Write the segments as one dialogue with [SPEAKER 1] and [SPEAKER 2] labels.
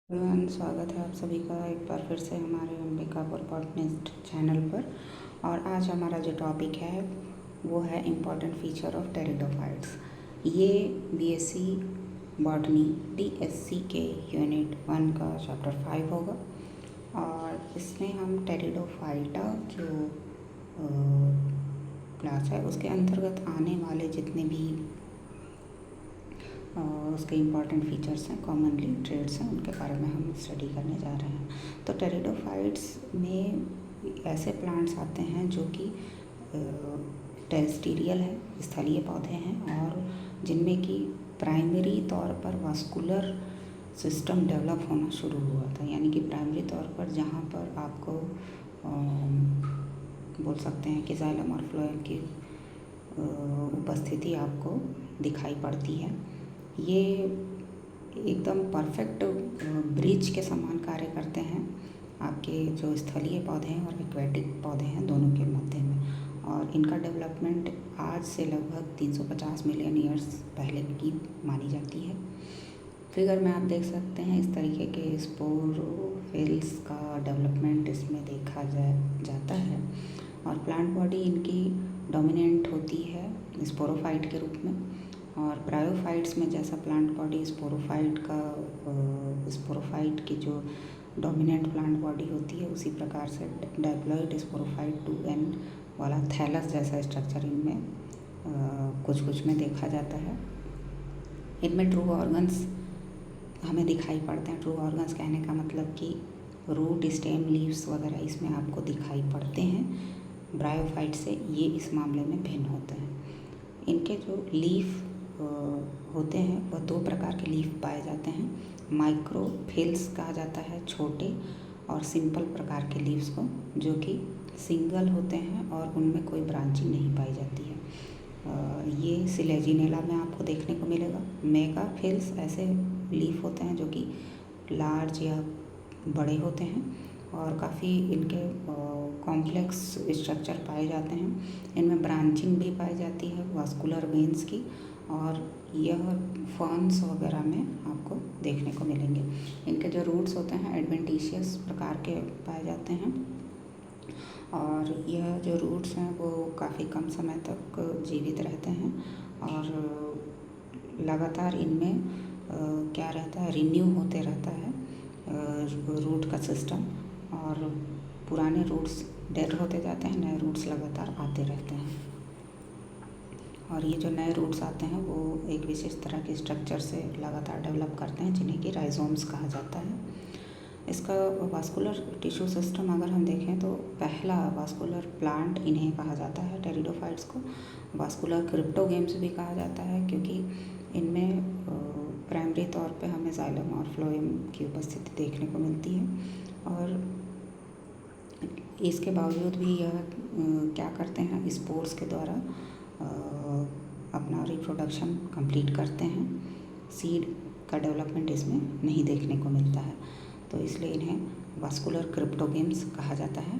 [SPEAKER 1] Everyone, स्वागत है आप सभी का एक बार फिर से हमारे अंबिकापुर बॉटनिस्ट चैनल पर। और आज हमारा जो टॉपिक है वो है इम्पॉर्टेंट फीचर ऑफ टेरिडोफाइट्स। ये बीएससी बॉटनी DSC के यूनिट 1 का चैप्टर 5 होगा और इसमें हम टेरिडोफाइटा जो क्लास है उसके अंतर्गत आने वाले जितने भी उसके इम्पॉर्टेंट फीचर्स हैं, कॉमनली ट्रेड्स हैं, उनके बारे में हम स्टडी करने जा रहे हैं। तो टेरिडोफाइट्स में ऐसे प्लांट्स आते हैं जो कि टेरेस्टेरियल है, स्थलीय पौधे हैं और जिनमें कि प्राइमरी तौर पर वास्कुलर सिस्टम डेवलप होना शुरू हुआ था। यानी कि प्राइमरी तौर पर जहाँ पर आपको बोल सकते हैं कि जाइलम और फ्लोएम की उपस्थिति आपको दिखाई पड़ती है। ये एकदम परफेक्ट ब्रिज के समान कार्य करते हैं आपके जो स्थलीय पौधे हैं और एक्वेटिक पौधे हैं दोनों के मध्य में। और इनका डेवलपमेंट आज से लगभग 350 मिलियन ईयर्स पहले की मानी जाती है। फिगर में आप देख सकते हैं इस तरीके के स्पोरोफिल्स का डेवलपमेंट इसमें देखा जाता है। और प्लांट बॉडी इनकी डोमिनेंट होती है स्पोरोफाइट के रूप में। और ब्रायोफाइट्स में जैसा प्लांट बॉडी स्पोरोफाइट की जो डोमिनेंट प्लांट बॉडी होती है, उसी प्रकार से डाइप्लॉइड स्पोरोफाइट 2N वाला थैलस जैसा स्ट्रक्चर इनमें कुछ में देखा जाता है। इनमें ट्रू ऑर्गन्स हमें दिखाई पड़ते हैं। ट्रू ऑर्गन्स कहने का मतलब कि रूट, स्टेम, लीव्स वगैरह इसमें आपको दिखाई पड़ते हैं। ब्रायोफाइट से ये इस मामले में भिन्न होते हैं। इनके जो लीफ होते हैं वह 2 प्रकार के लीफ पाए जाते हैं। माइक्रोफिल्स कहा जाता है छोटे, और सिंपल प्रकार के लीव्स को जो कि सिंगल होते हैं और उनमें कोई ब्रांचिंग नहीं पाई जाती है। ये सिलेजिनेला में आपको देखने को मिलेगा। मेगाफिल्स ऐसे लीफ होते हैं जो कि लार्ज या बड़े होते हैं और काफ़ी इनके कॉम्प्लेक्स स्ट्रक्चर पाए जाते हैं। इनमें ब्रांचिंग भी पाई जाती है वास्कुलर वेन्स की, और यह फर्न्स वगैरह में आपको देखने को मिलेंगे। इनके जो रूट्स होते हैं एडवेंटिशियस प्रकार के पाए जाते हैं, और यह जो रूट्स हैं वो काफ़ी कम समय तक जीवित रहते हैं और लगातार इनमें क्या रहता है, रिन्यू होते रहता है रूट का सिस्टम। और पुराने रूट्स डेड होते जाते हैं, नए रूट्स लगातार आते रहते हैं। और ये जो नए रूट्स आते हैं वो एक विशेष तरह के स्ट्रक्चर से लगातार डेवलप करते हैं जिन्हें कि राइजोम्स कहा जाता है। इसका वास्कुलर टिश्यू सिस्टम अगर हम देखें तो पहला वास्कुलर प्लांट इन्हें कहा जाता है, टेरिडोफाइट्स को। वास्कुलर क्रिप्टोगेम्स भी कहा जाता है क्योंकि इनमें प्राइमरी तौर पे हमें जाइलम और फ्लोएम की उपस्थिति देखने को मिलती है। और इसके बावजूद भी यह क्या करते हैं, स्पोर्स के द्वारा अपना रिप्रोडक्शन कंप्लीट करते हैं। सीड का डेवलपमेंट इसमें नहीं देखने को मिलता है, तो इसलिए इन्हें वास्कुलर क्रिप्टोगेम्स कहा जाता है।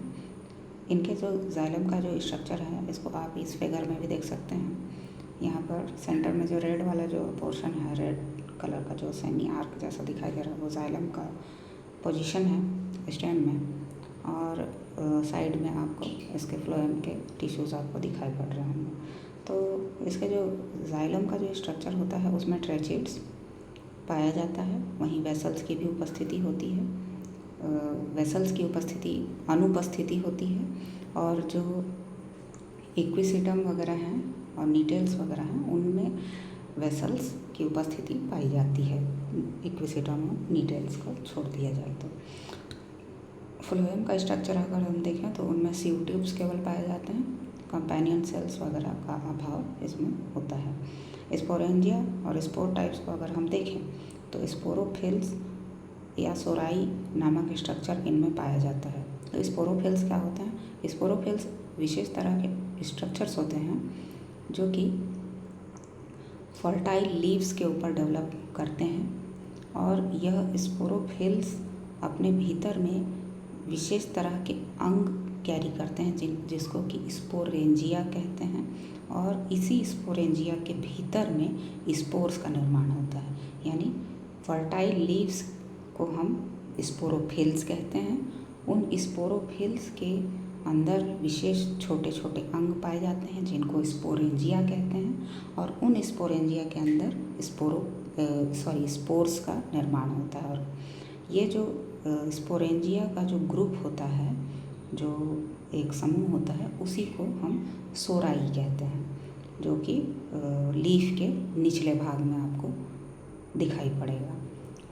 [SPEAKER 1] इनके जो जाइलम का जो स्ट्रक्चर है इसको आप इस फिगर में भी देख सकते हैं। यहाँ पर सेंटर में जो रेड वाला जो पोर्शन है, रेड कलर का जो सेमी आर्क जैसा दिखाई दे रहा है, वो जाइलम का पोजीशन है स्टेम में। और साइड में आपको इसके फ्लोएम के टिश्यूज़ आपको दिखाई पड़ रहे होंगे। तो इसके जो जाइलम का जो स्ट्रक्चर होता है उसमें ट्रैचेट्स पाया जाता है, वहीं वेसल्स की भी उपस्थिति होती है। वेसल्स की अनुपस्थिति होती है, और जो इक्विसिटम वगैरह हैं और नीटेल्स वगैरह हैं उनमें वेसल्स की उपस्थिति पाई जाती है। इक्विसिटम और नीटेल्स को छोड़ दिया जाए तो फ्लोएम का स्ट्रक्चर अगर हम देखें तो उनमें सीव ट्यूब्स केवल पाए जाते हैं। कंपेनियन सेल्स वगैरह का अभाव इसमें होता है। स्पोरेंजिया और स्पोर टाइप्स को अगर हम देखें तो स्पोरोफिल्स या सोराई नामक स्ट्रक्चर इनमें पाया जाता है। तो स्पोरोफिल्स क्या होते हैं? स्पोरोफिल्स विशेष तरह के स्ट्रक्चर्स होते हैं जो कि फर्टाइल लीव्स के ऊपर डेवलप करते हैं, और यह स्पोरोफिल्स अपने भीतर में विशेष तरह के अंग कैरी करते हैं जिसको कि स्पोरेंजिया कहते हैं। और इसी स्पोरेंजिया के भीतर में स्पोर्स का निर्माण होता है। यानी फर्टाइल लीव्स को हम स्पोरोफिल्स कहते हैं। उन स्पोरोफिल्स के अंदर विशेष छोटे छोटे अंग पाए जाते हैं जिनको स्पोरेंजिया कहते हैं, और उन स्पोरेंजिया के अंदर स्पोर्स का निर्माण होता है। और ये जो स्पोरेंजिया का जो ग्रुप होता है, जो एक समूह होता है, उसी को हम सोराई कहते हैं, जो कि लीफ के निचले भाग में आपको दिखाई पड़ेगा।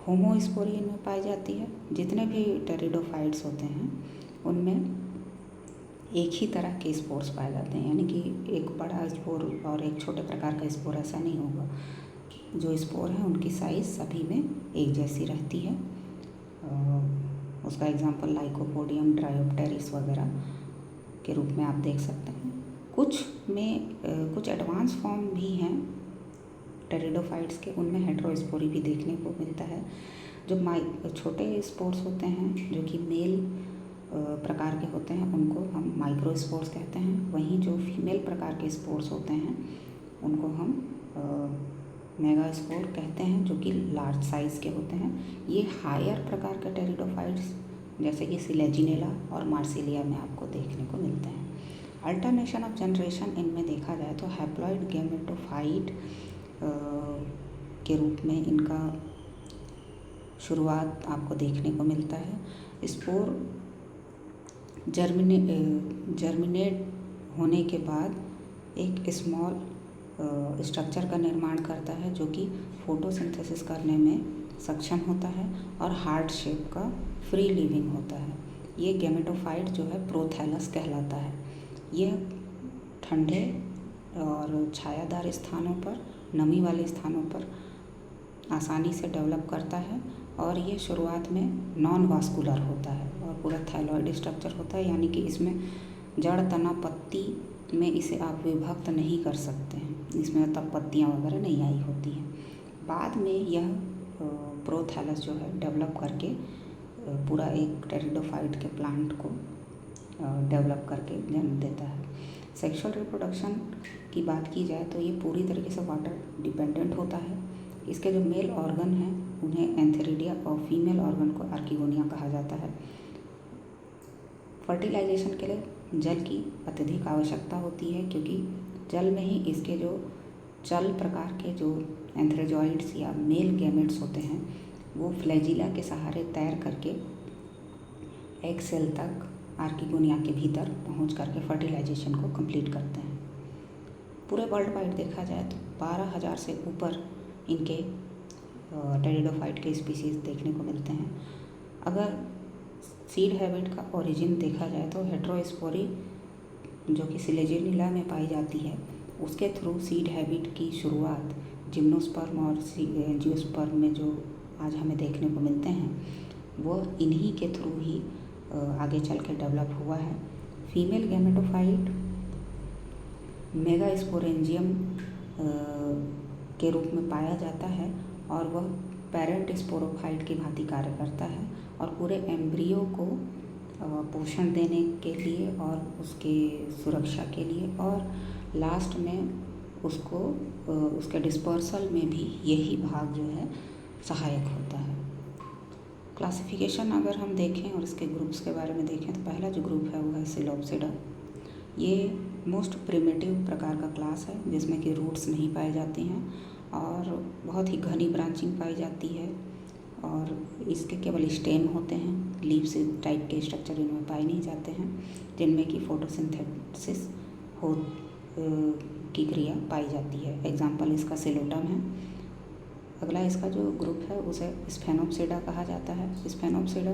[SPEAKER 1] होमोस्पोरी इनमें पाई जाती है। जितने भी टेरिडोफाइट्स होते हैं उनमें एक ही तरह के स्पोर्स पाए जाते हैं, यानी कि एक बड़ा स्पोर और एक छोटे प्रकार का स्पोर ऐसा नहीं होगा। जो स्पोर है उनकी साइज़ सभी में एक जैसी रहती है। उसका एग्जांपल लाइकोपोडियम, ड्रायोप्टेरिस वगैरह के रूप में आप देख सकते हैं। कुछ में कुछ एडवांस फॉर्म भी हैं टेरिडोफाइट्स के, उनमें हेटेरोस्पोरी भी देखने को मिलता है। जो छोटे स्पोर्स होते हैं जो कि मेल प्रकार के होते हैं उनको हम माइक्रोस्पोर्स कहते हैं। वहीं जो फीमेल प्रकार के स्पोर्स होते हैं उनको हम मेगास्पोर कहते हैं, जो कि लार्ज साइज़ के होते हैं। ये हायर प्रकार के टेरिडोफाइट्स जैसे कि सिलेजिनेला और मार्सिलिया में आपको देखने को मिलते हैं। अल्टरनेशन ऑफ जनरेशन इनमें देखा जाए तो हैप्लॉइड गैमेटोफाइट के रूप में इनका शुरुआत आपको देखने को मिलता है। स्पोर जर्मिनेट होने के बाद एक स्मॉल स्ट्रक्चर का निर्माण करता है जो कि फोटोसिंथेसिस करने में सक्षम होता है और हार्ट शेप का फ्री लिविंग होता है। ये गैमेटोफाइट जो है प्रोथैलस कहलाता है। यह ठंडे और छायादार स्थानों पर, नमी वाले स्थानों पर आसानी से डेवलप करता है, और ये शुरुआत में नॉन वास्कुलर होता है और पूरा थायलॉइड स्ट्रक्चर होता है, यानी कि इसमें जड़, तना, पत्ती में इसे आप विभक्त नहीं कर सकते हैं। इसमें तब पत्तियाँ वगैरह नहीं आई होती हैं। बाद में यह प्रोथैलस जो है डेवलप करके पूरा एक टेरिडोफाइट के प्लांट को डेवलप करके जन्म देता है। सेक्सुअल रिप्रोडक्शन की बात की जाए तो ये पूरी तरीके से वाटर डिपेंडेंट होता है। इसके जो मेल ऑर्गन हैं उन्हें एंथेरिडिया और फीमेल ऑर्गन को आर्किगोनिया कहा जाता है। फर्टिलाइजेशन के लिए जल की अत्यधिक आवश्यकता होती है, क्योंकि जल में ही इसके जो चल प्रकार के जो एंथ्रेजॉइड्स या मेल गैमेट्स होते हैं वो फ्लैजिला के सहारे तैर करके एग सेल तक आर्किगोनिया के भीतर पहुंच करके फर्टिलाइजेशन को कंप्लीट करते हैं। पूरे वर्ल्ड वाइड देखा जाए तो 12,000 से ऊपर इनके टेरिडोफाइट के स्पीसीज़ देखने को मिलते हैं। अगर सीड हैबिट का ओरिजिन देखा जाए तो हेटेरोस्पोरी जो कि सिलेजिनेला में पाई जाती है, उसके थ्रू सीड हैबिट की शुरुआत जिम्नोस्पर्म और एंजियोस्पर्म में जो आज हमें देखने को मिलते हैं वो इन्हीं के थ्रू ही आगे चल के डेवलप हुआ है। फीमेल गैमेटोफाइट मेगास्पोरेंजियम के रूप में पाया जाता है और वह पेरेंट स्पोरोफाइट की भांति कार्य करता है और पूरे एम्ब्रियो को पोषण देने के लिए और उसके सुरक्षा के लिए और लास्ट में उसको उसके डिस्पर्सल में भी यही भाग जो है सहायक होता है। क्लासिफिकेशन अगर हम देखें और इसके ग्रुप्स के बारे में देखें तो पहला जो ग्रुप है वो है सिलोप्सिडा। ये मोस्ट प्रिमिटिव प्रकार का क्लास है जिसमें कि रूट्स नहीं पाए जाती हैं और बहुत ही घनी ब्रांचिंग पाई जाती है और इसके केवल स्टेम होते हैं। लीव्स टाइप के स्ट्रक्चर इनमें पाए नहीं जाते हैं जिनमें कि फोटोसिंथेसिस हो की क्रिया पाई जाती है। एग्जाम्पल इसका सिलोटम है। अगला इसका जो ग्रुप है उसे स्फेनोप्सिडा कहा जाता है। स्फेनोप्सिडा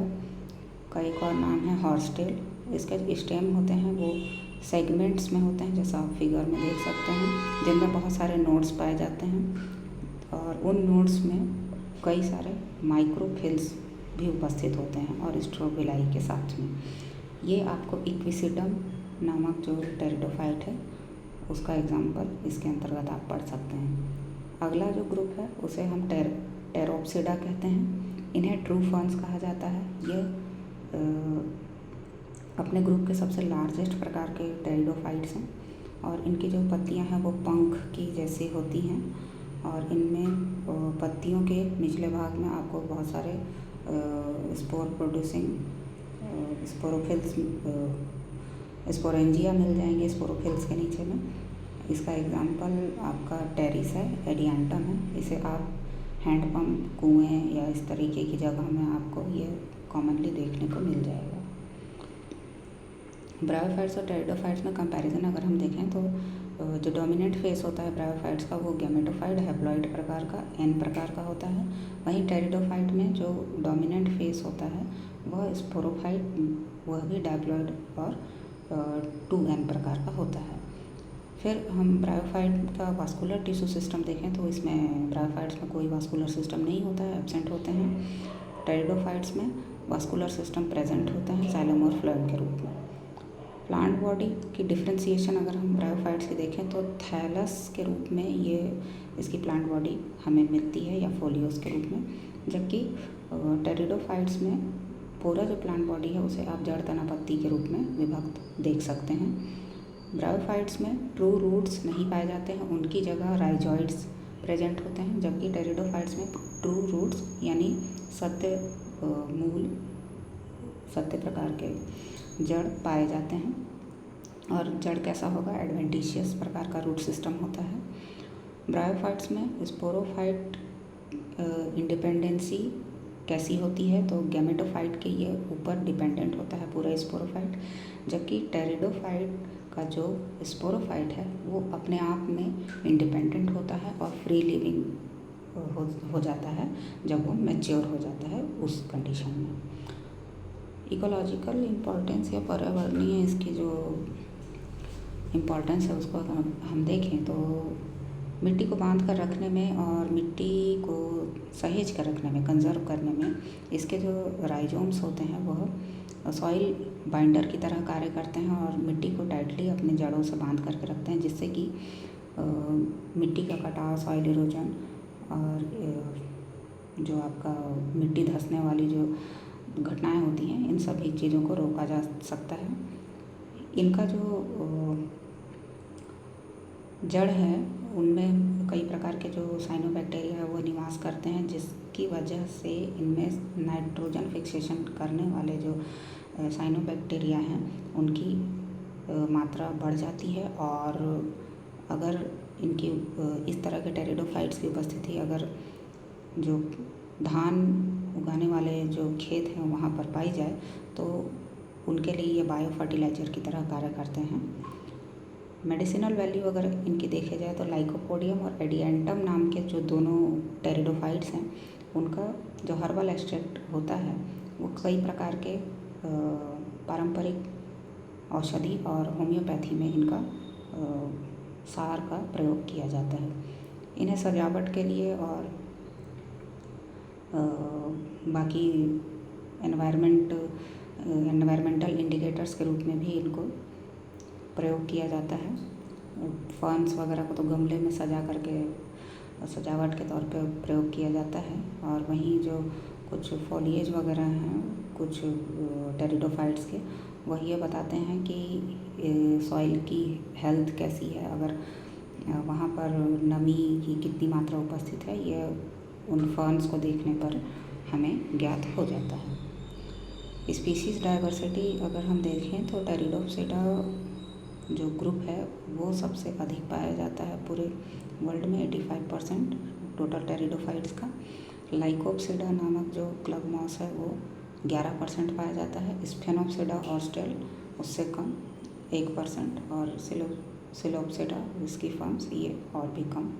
[SPEAKER 1] का एक और नाम है हॉर्सटेल। इसके जो स्टेम होते हैं वो सेगमेंट्स में होते हैं, जैसा आप फिगर में देख सकते हैं, जिनमें बहुत सारे नोड्स पाए जाते हैं और उन नोड्स में कई सारे माइक्रोफिल्स भी उपस्थित होते हैं और स्ट्रोबिलाई के साथ में। ये आपको इक्विसिडम नामक जो टेरिडोफाइट है उसका एग्जाम्पल इसके अंतर्गत आप पढ़ सकते हैं। अगला जो ग्रुप है उसे हम टेरोप्सिडा कहते हैं। इन्हें ट्रू फर्न्स कहा जाता है। ये अपने ग्रुप के सबसे लार्जेस्ट प्रकार के टेरिडोफाइट्स हैं और इनकी जो पत्तियां हैं वो पंख की जैसी होती हैं और इनमें पत्तियों के निचले भाग में आपको बहुत सारे स्पोर प्रोड्यूसिंग स्पोरोफिल्स, स्पोरेंजिया मिल जाएंगे स्पोरोफिल्स के नीचे में। इसका एग्जांपल आपका टेरिस है, एडियांटम है। इसे आप हैंडपम्प, कुएं या इस तरीके की जगह में आपको ये कॉमनली देखने को मिल जाएगा। ब्रायोफाइट्स और टेरिडोफाइट्स में कंपैरिजन अगर हम देखें तो जो डोमिनेंट फेस होता है ब्रायोफाइट्स का वो गैमेटोफाइट हैप्लॉइड प्रकार का एन प्रकार का होता है। वहीं टेरिडोफाइट में जो डोमिनेंट फेस होता है वह स्पोरोफाइट, वह भी डायप्लॉइड और 2n प्रकार का होता है। फिर हम ब्रायोफाइट का वास्कुलर टिश्यू सिस्टम देखें तो इसमें ब्रायोफाइट्स में कोई वास्कुलर सिस्टम नहीं होता है, एब्सेंट होते हैं। टेरिडोफाइट्स में वास्कुलर सिस्टम प्रेजेंट होते हैं जाइलम और फ्लोएम के रूप में। प्लांट बॉडी की डिफ्रेंसिएशन अगर हम ब्रायोफाइट्स की देखें तो थैलस के रूप में ये इसकी प्लांट बॉडी हमें मिलती है या फोलियोस के रूप में, जबकि टेरिडोफाइट्स में पूरा जो प्लांट बॉडी है उसे आप जड़ तना पत्ती के रूप में विभक्त देख सकते हैं। ब्रायोफाइट्स में ट्रू रूट्स नहीं पाए जाते हैं, उनकी जगह राइजॉइड्स प्रेजेंट होते हैं, जबकि टेरिडोफाइट्स में ट्रू रूट्स यानी सत्य मूल, सत्य प्रकार के जड़ पाए जाते हैं। और जड़ कैसा होगा, एडवेंटिशियस प्रकार का रूट सिस्टम होता है। ब्रायोफाइट्स में स्पोरोफाइट इंडिपेंडेंसी कैसी होती है तो गैमेटोफाइट के ये ऊपर डिपेंडेंट होता है पूरा स्पोरोफाइट, जबकि टेरिडोफाइट का जो स्पोरोफाइट है वो अपने आप में इंडिपेंडेंट होता है और फ्री लिविंग हो जाता है जब वो मैच्योर हो जाता है उस कंडीशन में। इकोलॉजिकल इम्पोर्टेंस या पर्यावरणीय इसकी जो इम्पोर्टेंस है उसको अगर हम देखें तो मिट्टी को बांध कर रखने में और मिट्टी को सहेज कर रखने में, कंजर्व करने में इसके जो राइजोम्स होते हैं वह सॉइल बाइंडर की तरह कार्य करते हैं और मिट्टी को टाइटली अपने जड़ों से बांध करके रखते हैं, जिससे कि मिट्टी का कटाव, सॉइल इरोजन और जो आपका मिट्टी धंसने वाली जो घटनाएं होती हैं इन सभी चीज़ों को रोका जा सकता है। इनका जो जड़ है उनमें कई प्रकार के जो साइनोबैक्टीरिया है वो निवास करते हैं, जिसकी वजह से इनमें नाइट्रोजन फिक्सेशन करने वाले जो साइनोबैक्टीरिया हैं उनकी मात्रा बढ़ जाती है। और अगर इनकी इस तरह के टेरिडोफाइट्स की उपस्थिति अगर जो धान उगाने वाले जो खेत हैं वहाँ पर पाई जाए तो उनके लिए ये बायो फर्टिलाइज़र की तरह कार्य करते हैं। मेडिसिनल वैल्यू अगर इनकी देखे जाए तो लाइकोपोडियम और एडियांटम नाम के जो दोनों टेरिडोफाइट्स हैं उनका जो हर्बल एक्सट्रैक्ट होता है वो कई प्रकार के पारंपरिक औषधि और होम्योपैथी में इनका सार का प्रयोग किया जाता है। इन्हें सजावट के लिए और बाकी एनवायरमेंटल इंडिकेटर्स के रूप में भी इनको प्रयोग किया जाता है। फर्न्स वगैरह को तो गमले में सजा करके सजावट के तौर पे प्रयोग किया जाता है, और वहीं जो कुछ फॉलिएज वगैरह हैं कुछ टेरिडोफाइट्स के, वह ये बताते हैं कि सॉइल की हेल्थ कैसी है, अगर वहाँ पर नमी की कितनी मात्रा उपस्थित है, यह उन फर्न्स को देखने पर हमें ज्ञात हो जाता है। स्पीशीज़ डाइवर्सिटी अगर हम देखें तो टेरिडोप्सिडा जो ग्रुप है वो सबसे अधिक पाया जाता है पूरे वर्ल्ड में, 85% टोटल टेरिडोफाइट्स का। लाइकोप्सिडा नामक जो क्लब मॉस है वो 11% पाया जाता है। स्फेनोप्सिडा ऑस्ट्रेल उससे कम 1%, और सिलोप्सिडा विस्कीफर्म्स ये और भी कम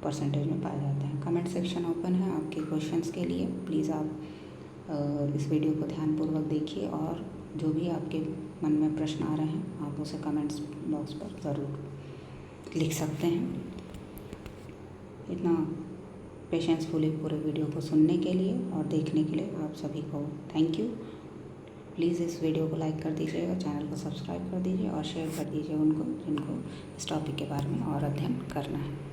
[SPEAKER 1] परसेंटेज में पाए जाते हैं। कमेंट सेक्शन ओपन है आपके क्वेश्चंस के लिए, प्लीज़ आप इस वीडियो को ध्यानपूर्वक देखिए और जो भी आपके मन में प्रश्न आ रहे हैं आप उसे कमेंट्स बॉक्स पर ज़रूर लिख सकते हैं। इतना पेशेंसफुली पूरे वीडियो को सुनने के लिए और देखने के लिए आप सभी को थैंक यू। प्लीज़ इस वीडियो को लाइक कर दीजिएगा, चैनल को सब्सक्राइब कर दीजिए और शेयर कर दीजिए उनको जिनको इस टॉपिक के बारे में और अध्ययन करना है।